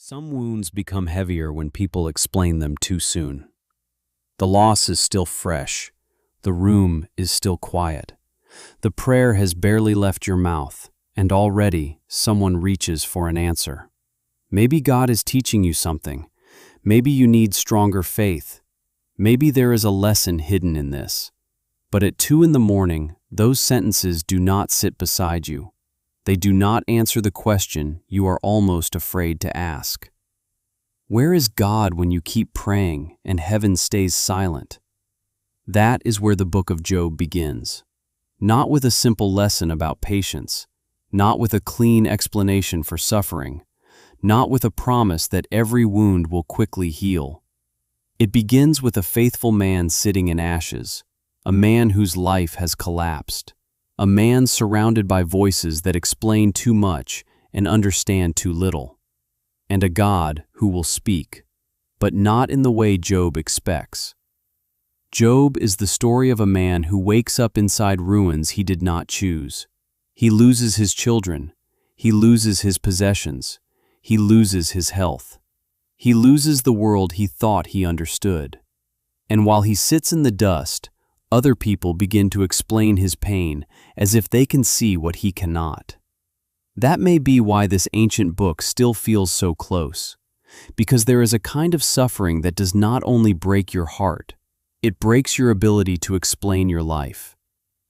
Some wounds become heavier when people explain them too soon. The loss is still fresh. The room is still quiet. The prayer has barely left your mouth, and already someone reaches for an answer. Maybe God is teaching you something. Maybe you need stronger faith. Maybe there is a lesson hidden in this. But at 2 a.m, those sentences do not sit beside you. They do not answer the question you are almost afraid to ask. Where is God when you keep praying and heaven stays silent? That is where the book of Job begins. Not with a simple lesson about patience, not with a clean explanation for suffering, not with a promise that every wound will quickly heal. It begins with a faithful man sitting in ashes, a man whose life has collapsed, a man surrounded by voices that explain too much and understand too little, and a God who will speak, but not in the way Job expects. Job is the story of a man who wakes up inside ruins he did not choose. He loses his children. He loses his possessions. He loses his health. He loses the world he thought he understood. And while he sits in the dust, other people begin to explain his pain as if they can see what he cannot. That may be why this ancient book still feels so close, because there is a kind of suffering that does not only break your heart, it breaks your ability to explain your life.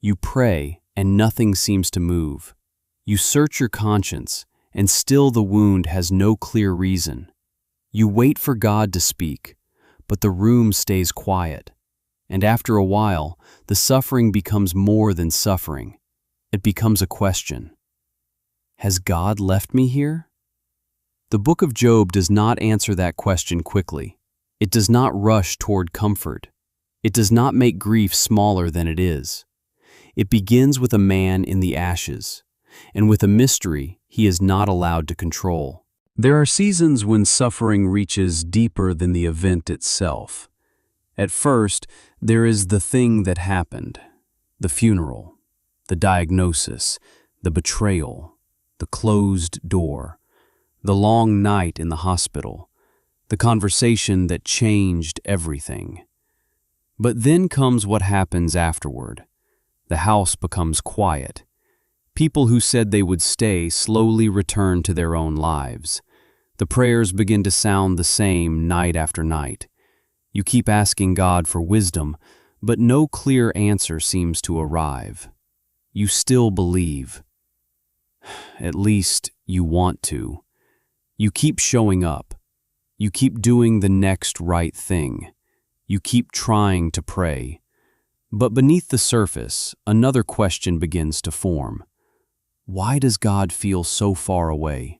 You pray and nothing seems to move. You search your conscience and still the wound has no clear reason. You wait for God to speak, but the room stays quiet. And after a while, the suffering becomes more than suffering. It becomes a question. Has God left me here? The book of Job does not answer that question quickly. It does not rush toward comfort. It does not make grief smaller than it is. It begins with a man in the ashes, and with a mystery he is not allowed to control. There are seasons when suffering reaches deeper than the event itself. At first, there is the thing that happened, the funeral, the diagnosis, the betrayal, the closed door, the long night in the hospital, the conversation that changed everything. But then comes what happens afterward. The house becomes quiet. People who said they would stay slowly return to their own lives. The prayers begin to sound the same night after night. You keep asking God for wisdom, but no clear answer seems to arrive. You still believe. At least you want to. You keep showing up. You keep doing the next right thing. You keep trying to pray. But beneath the surface, another question begins to form. Why does God feel so far away?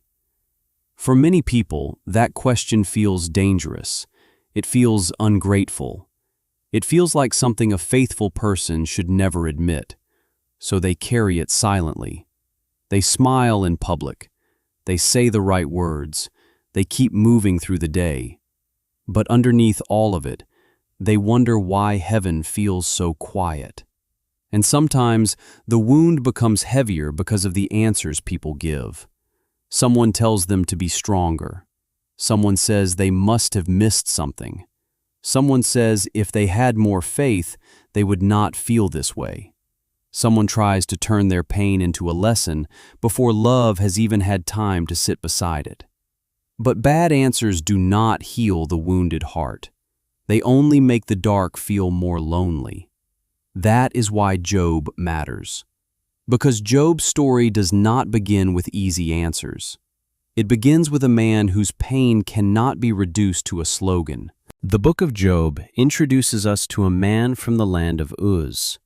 For many people, that question feels dangerous. It feels ungrateful. It feels like something a faithful person should never admit. So they carry it silently. They smile in public. They say the right words. They keep moving through the day. But underneath all of it, they wonder why heaven feels so quiet. And sometimes the wound becomes heavier because of the answers people give. Someone tells them to be stronger. Someone says they must have missed something. Someone says if they had more faith, they would not feel this way. Someone tries to turn their pain into a lesson before love has even had time to sit beside it. But bad answers do not heal the wounded heart. They only make the dark feel more lonely. That is why Job matters. Because Job's story does not begin with easy answers. It begins with a man whose pain cannot be reduced to a slogan. The book of Job introduces us to a man from the land of Uz.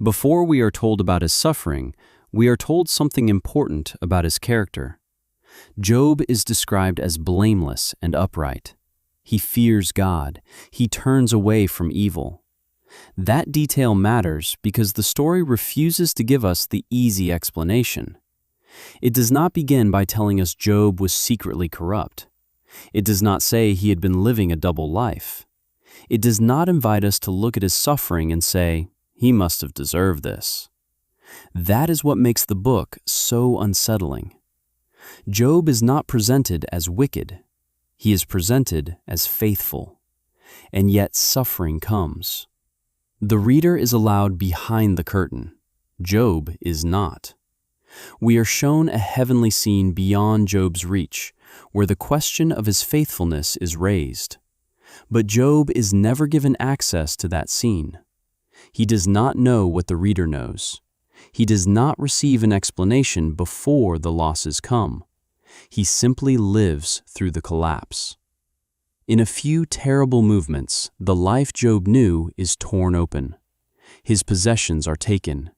Before we are told about his suffering, we are told something important about his character. Job is described as blameless and upright. He fears God. He turns away from evil. That detail matters because the story refuses to give us the easy explanation. It does not begin by telling us Job was secretly corrupt. It does not say he had been living a double life. It does not invite us to look at his suffering and say, he must have deserved this. That is what makes the book so unsettling. Job is not presented as wicked. He is presented as faithful, and yet suffering comes. The reader is allowed behind the curtain. Job is not. We are shown a heavenly scene beyond Job's reach, where the question of his faithfulness is raised. But Job is never given access to that scene. He does not know what the reader knows. He does not receive an explanation before the losses come. He simply lives through the collapse. In a few terrible movements, the life Job knew is torn open. His possessions are taken.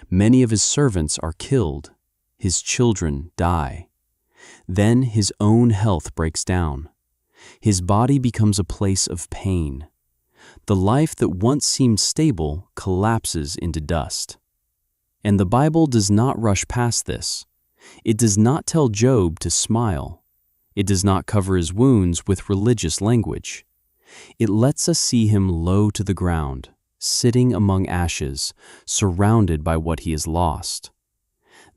Many of his servants are killed. His children die. Then his own health breaks down. His body becomes a place of pain. The life that once seemed stable collapses into dust. And the Bible does not rush past this. It does not tell Job to smile. It does not cover his wounds with religious language. It lets us see him low to the ground, sitting among ashes, surrounded by what he has lost.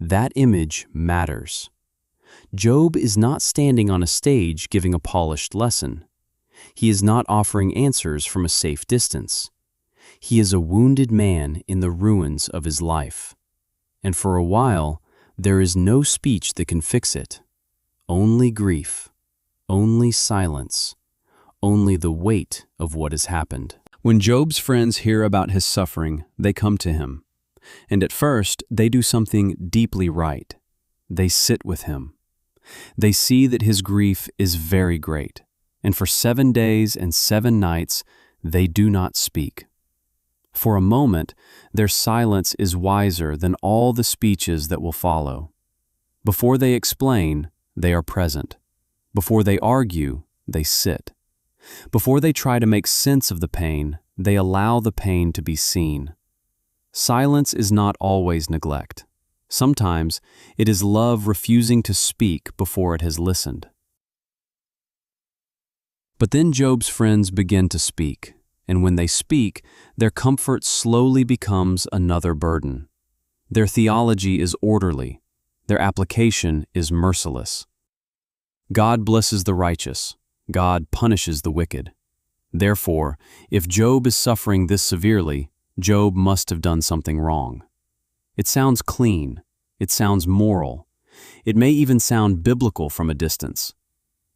That image matters. Job is not standing on a stage giving a polished lesson. He is not offering answers from a safe distance. He is a wounded man in the ruins of his life. And for a while, there is no speech that can fix it. Only grief, only silence, only the weight of what has happened. When Job's friends hear about his suffering, they come to him. And at first, they do something deeply right. They sit with him. They see that his grief is very great, and for 7 days and 7 nights, they do not speak. For a moment, their silence is wiser than all the speeches that will follow. Before they explain, they are present. Before they argue, they sit. Before they try to make sense of the pain, they allow the pain to be seen. Silence is not always neglect. Sometimes it is love refusing to speak before it has listened. But then Job's friends begin to speak, and when they speak, their comfort slowly becomes another burden. Their theology is orderly. Their application is merciless. God blesses the righteous. God punishes the wicked. Therefore, if Job is suffering this severely, Job must have done something wrong. It sounds clean. It sounds moral. It may even sound biblical from a distance.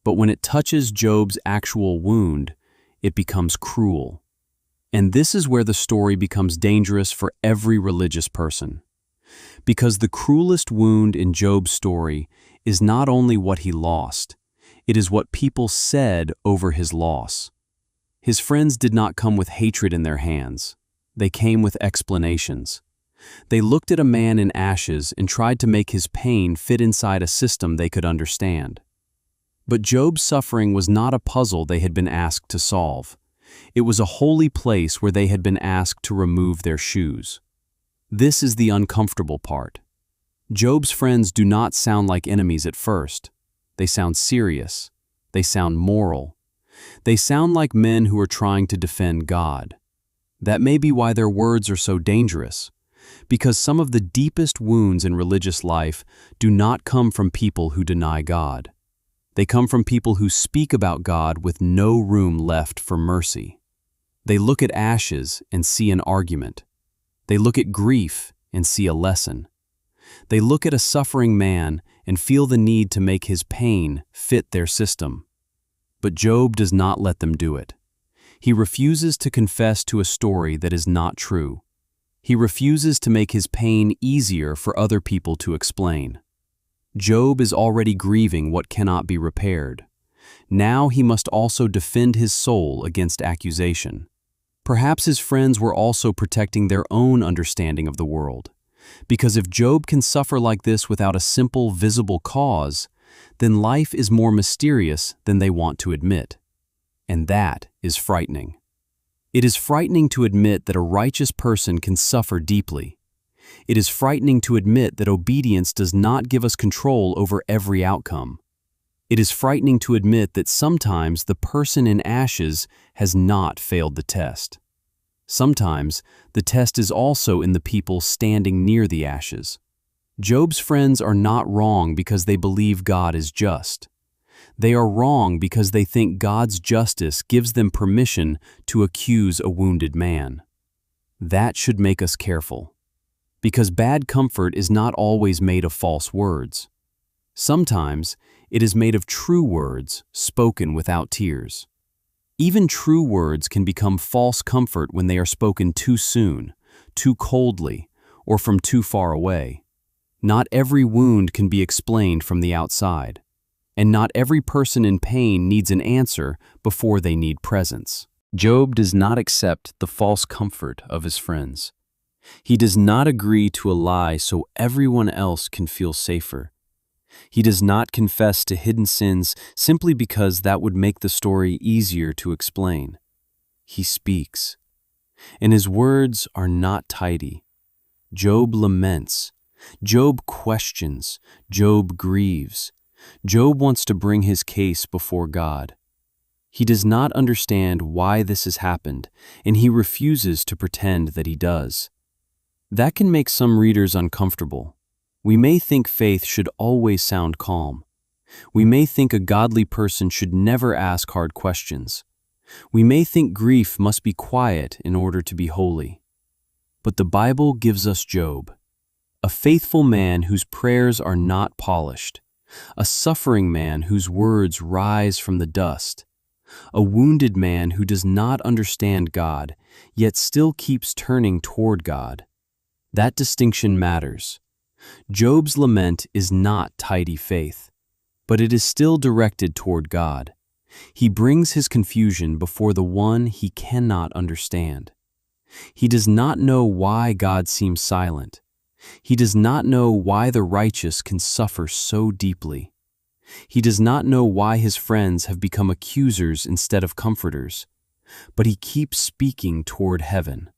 But when it touches Job's actual wound, it becomes cruel. And this is where the story becomes dangerous for every religious person. Because the cruelest wound in Job's story is not only what he lost, it is what people said over his loss. His friends did not come with hatred in their hands. They came with explanations. They looked at a man in ashes and tried to make his pain fit inside a system they could understand. But Job's suffering was not a puzzle they had been asked to solve. It was a holy place where they had been asked to remove their shoes. This is the uncomfortable part. Job's friends do not sound like enemies at first. They sound serious. They sound moral. They sound like men who are trying to defend God. That may be why their words are so dangerous, because some of the deepest wounds in religious life do not come from people who deny God. They come from people who speak about God with no room left for mercy. They look at ashes and see an argument. They look at grief and see a lesson. They look at a suffering man and feel the need to make his pain fit their system. But Job does not let them do it. He refuses to confess to a story that is not true. He refuses to make his pain easier for other people to explain. Job is already grieving what cannot be repaired. Now he must also defend his soul against accusation. Perhaps his friends were also protecting their own understanding of the world. Because if Job can suffer like this without a simple, visible cause, then life is more mysterious than they want to admit. And that is frightening. It is frightening to admit that a righteous person can suffer deeply. It is frightening to admit that obedience does not give us control over every outcome. It is frightening to admit that sometimes the person in ashes has not failed the test. Sometimes the test is also in the people standing near the ashes. Job's friends are not wrong because they believe God is just. They are wrong because they think God's justice gives them permission to accuse a wounded man. That should make us careful, because bad comfort is not always made of false words. Sometimes it is made of true words spoken without tears. Even true words can become false comfort when they are spoken too soon, too coldly, or from too far away. Not every wound can be explained from the outside, and not every person in pain needs an answer before they need presence. Job does not accept the false comfort of his friends. He does not agree to a lie so everyone else can feel safer. He does not confess to hidden sins simply because that would make the story easier to explain. He speaks, and his words are not tidy. Job laments. Job questions. Job grieves. Job wants to bring his case before God. He does not understand why this has happened, and he refuses to pretend that he does. That can make some readers uncomfortable. We may think faith should always sound calm. We may think a godly person should never ask hard questions. We may think grief must be quiet in order to be holy. But the Bible gives us Job, a faithful man whose prayers are not polished, a suffering man whose words rise from the dust, a wounded man who does not understand God, yet still keeps turning toward God. That distinction matters. Job's lament is not tidy faith, but it is still directed toward God. He brings his confusion before the one he cannot understand. He does not know why God seems silent. He does not know why the righteous can suffer so deeply. He does not know why his friends have become accusers instead of comforters, but he keeps speaking toward heaven.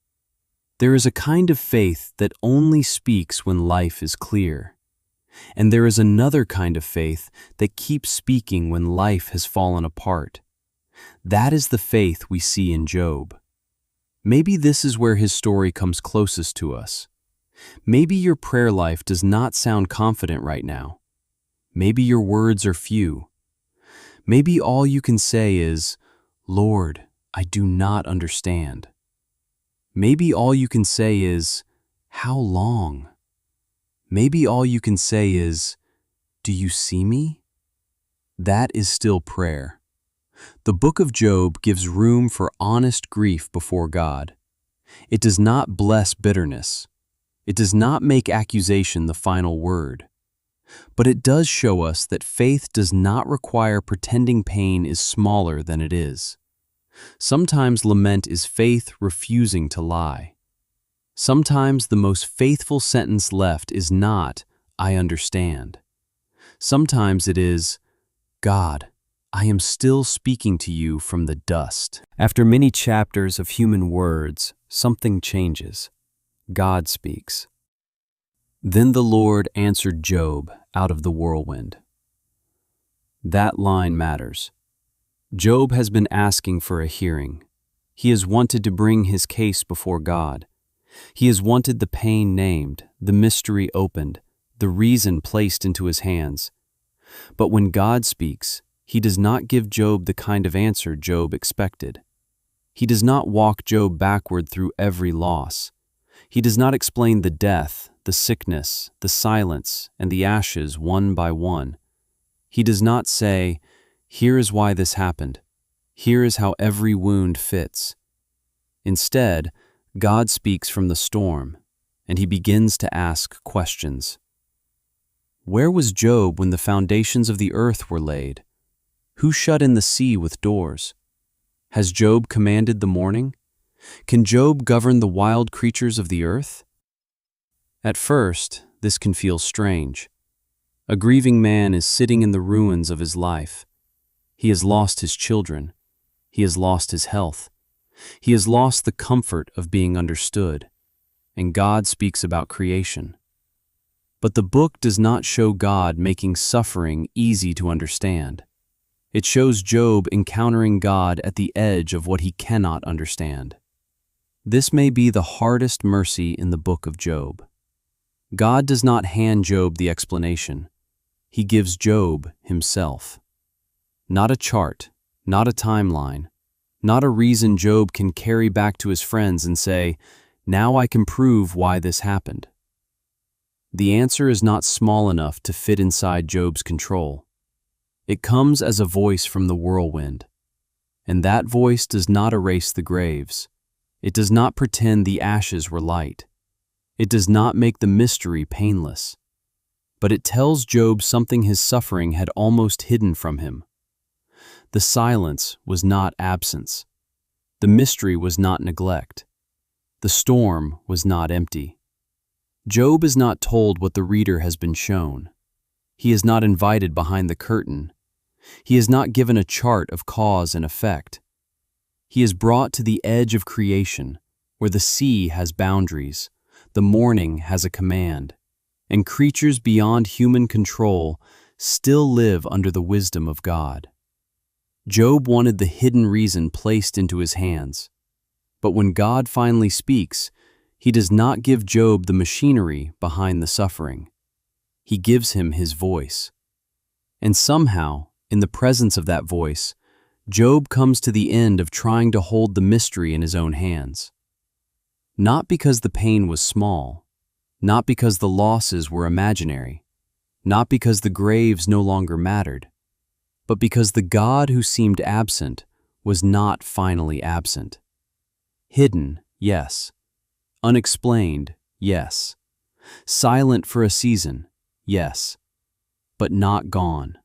There is a kind of faith that only speaks when life is clear. And there is another kind of faith that keeps speaking when life has fallen apart. That is the faith we see in Job. Maybe this is where his story comes closest to us. Maybe your prayer life does not sound confident right now. Maybe your words are few. Maybe all you can say is, "Lord, I do not understand." Maybe all you can say is, "How long?" Maybe all you can say is, "Do you see me?" That is still prayer. The book of Job gives room for honest grief before God. It does not bless bitterness. It does not make accusation the final word. But it does show us that faith does not require pretending pain is smaller than it is. Sometimes lament is faith refusing to lie. Sometimes the most faithful sentence left is not, "I understand." Sometimes it is, "God, I am still speaking to you from the dust." After many chapters of human words, something changes. God speaks. Then the Lord answered Job out of the whirlwind. That line matters. Job has been asking for a hearing. He has wanted to bring his case before God. He has wanted the pain named, the mystery opened, the reason placed into his hands. But when God speaks, he does not give Job the kind of answer Job expected. He does not walk Job backward through every loss. He does not explain the death, the sickness, the silence, and the ashes one by one. He does not say, "Here is why this happened. Here is how every wound fits." Instead, God speaks from the storm, and he begins to ask questions. Where was Job when the foundations of the earth were laid? Who shut in the sea with doors? Has Job commanded the morning? Can Job govern the wild creatures of the earth? At first, this can feel strange. A grieving man is sitting in the ruins of his life. He has lost his children. He has lost his health. He has lost the comfort of being understood. And God speaks about creation. But the book does not show God making suffering easy to understand. It shows Job encountering God at the edge of what he cannot understand. This may be the hardest mercy in the book of Job. God does not hand Job the explanation. He gives Job himself. Not a chart, not a timeline, not a reason Job can carry back to his friends and say, "Now I can prove why this happened." The answer is not small enough to fit inside Job's control. It comes as a voice from the whirlwind, and that voice does not erase the graves. It does not pretend the ashes were light. It does not make the mystery painless. But it tells Job something his suffering had almost hidden from him. The silence was not absence. The mystery was not neglect. The storm was not empty. Job is not told what the reader has been shown. He is not invited behind the curtain. He is not given a chart of cause and effect. He is brought to the edge of creation, where the sea has boundaries, the morning has a command, and creatures beyond human control still live under the wisdom of God. Job wanted the hidden reason placed into his hands, but when God finally speaks, he does not give Job the machinery behind the suffering. He gives him his voice. And somehow, in the presence of that voice, Job comes to the end of trying to hold the mystery in his own hands. Not because the pain was small, not because the losses were imaginary, not because the graves no longer mattered, but because the God who seemed absent was not finally absent. Hidden, yes. Unexplained, yes. Silent for a season, yes. But not gone.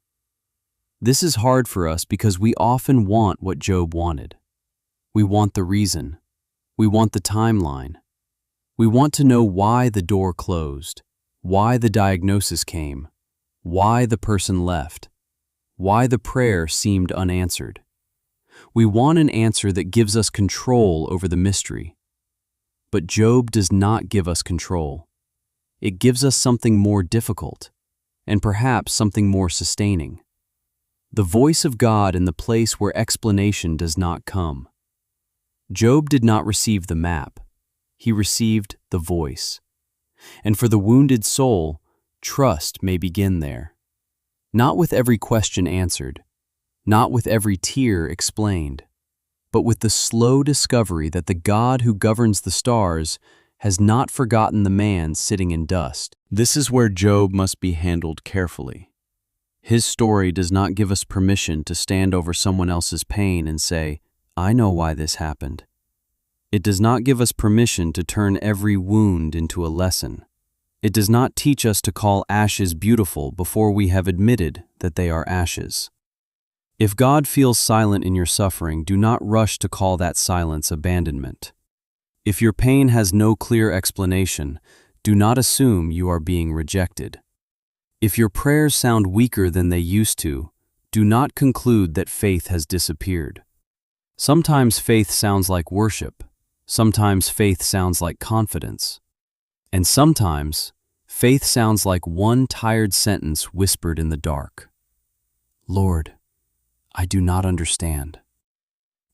This is hard for us because we often want what Job wanted. We want the reason. We want the timeline. We want to know why the door closed, why the diagnosis came, why the person left, why the prayer seemed unanswered. We want an answer that gives us control over the mystery. But Job does not give us control. It gives us something more difficult, and perhaps something more sustaining. The voice of God in the place where explanation does not come. Job did not receive the map. He received the voice. And for the wounded soul, trust may begin there. Not with every question answered, not with every tear explained, but with the slow discovery that the God who governs the stars has not forgotten the man sitting in dust. This is where Job must be handled carefully. His story does not give us permission to stand over someone else's pain and say, "I know why this happened." It does not give us permission to turn every wound into a lesson. It does not teach us to call ashes beautiful before we have admitted that they are ashes. If God feels silent in your suffering, do not rush to call that silence abandonment. If your pain has no clear explanation, do not assume you are being rejected. If your prayers sound weaker than they used to, do not conclude that faith has disappeared. Sometimes faith sounds like worship. Sometimes faith sounds like confidence. And sometimes faith sounds like one tired sentence whispered in the dark. "Lord, I do not understand."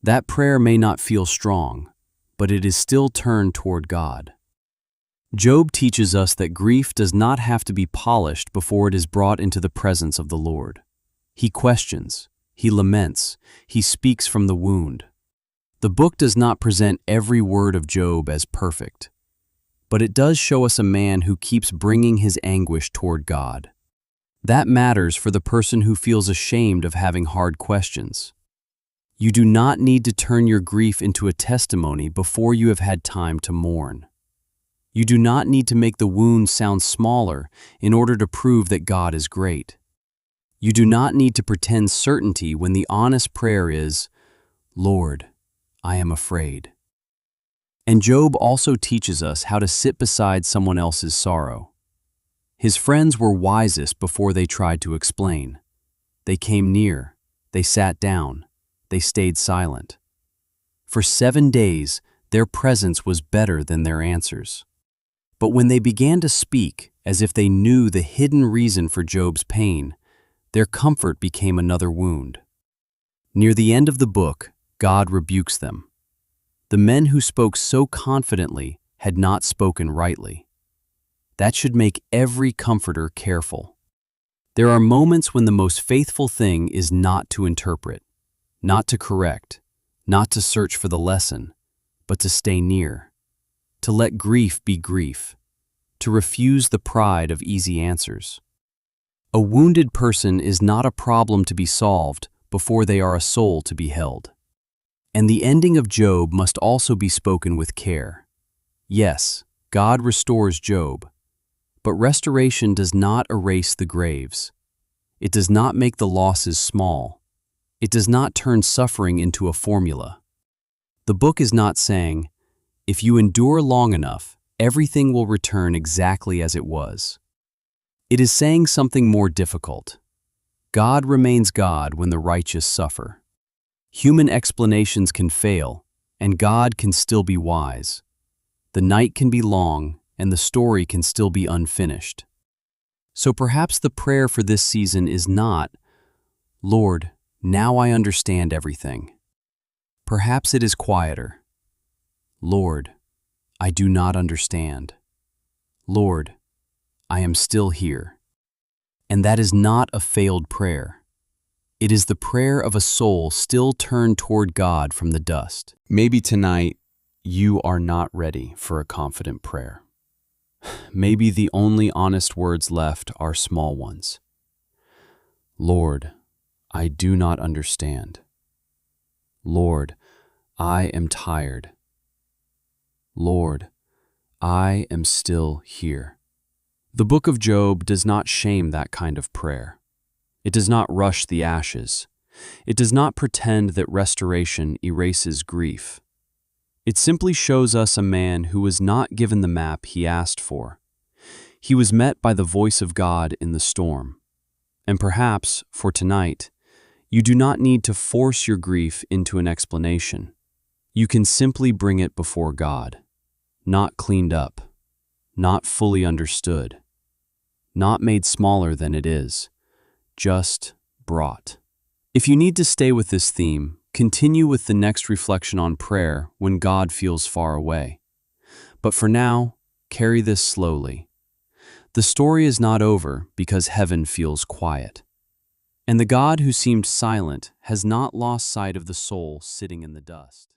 That prayer may not feel strong, but it is still turned toward God. Job teaches us that grief does not have to be polished before it is brought into the presence of the Lord. He questions, he laments, he speaks from the wound. The book does not present every word of Job as perfect, but it does show us a man who keeps bringing his anguish toward God. That matters for the person who feels ashamed of having hard questions. You do not need to turn your grief into a testimony before you have had time to mourn. You do not need to make the wound sound smaller in order to prove that God is great. You do not need to pretend certainty when the honest prayer is, "Lord, I am afraid." And Job also teaches us how to sit beside someone else's sorrow. His friends were wisest before they tried to explain. They came near, they sat down, they stayed silent. For 7 days, their presence was better than their answers. But when they began to speak as if they knew the hidden reason for Job's pain, their comfort became another wound. Near the end of the book, God rebukes them. The men who spoke so confidently had not spoken rightly. That should make every comforter careful. There are moments when the most faithful thing is not to interpret, not to correct, not to search for the lesson, but to stay near, to let grief be grief, to refuse the pride of easy answers. A wounded person is not a problem to be solved before they are a soul to be held. And the ending of Job must also be spoken with care. Yes, God restores Job, but restoration does not erase the graves. It does not make the losses small. It does not turn suffering into a formula. The book is not saying, if you endure long enough, everything will return exactly as it was. It is saying something more difficult. God remains God when the righteous suffer. Human explanations can fail, and God can still be wise. The night can be long, and the story can still be unfinished. So perhaps the prayer for this season is not, Lord, now I understand everything. Perhaps it is quieter. Lord, I do not understand. Lord, I am still here. And that is not a failed prayer. It is the prayer of a soul still turned toward God from the dust. Maybe tonight you are not ready for a confident prayer. Maybe the only honest words left are small ones. Lord, I do not understand. Lord, I am tired. Lord, I am still here. The book of Job does not shame that kind of prayer. It does not rush the ashes. It does not pretend that restoration erases grief. It simply shows us a man who was not given the map he asked for. He was met by the voice of God in the storm. And perhaps, for tonight, you do not need to force your grief into an explanation. You can simply bring it before God, not cleaned up, not fully understood, not made smaller than it is, just brought. If you need to stay with this theme, continue with the next reflection on prayer when God feels far away. But for now, carry this slowly. The story is not over because heaven feels quiet. And the God who seemed silent has not lost sight of the soul sitting in the dust.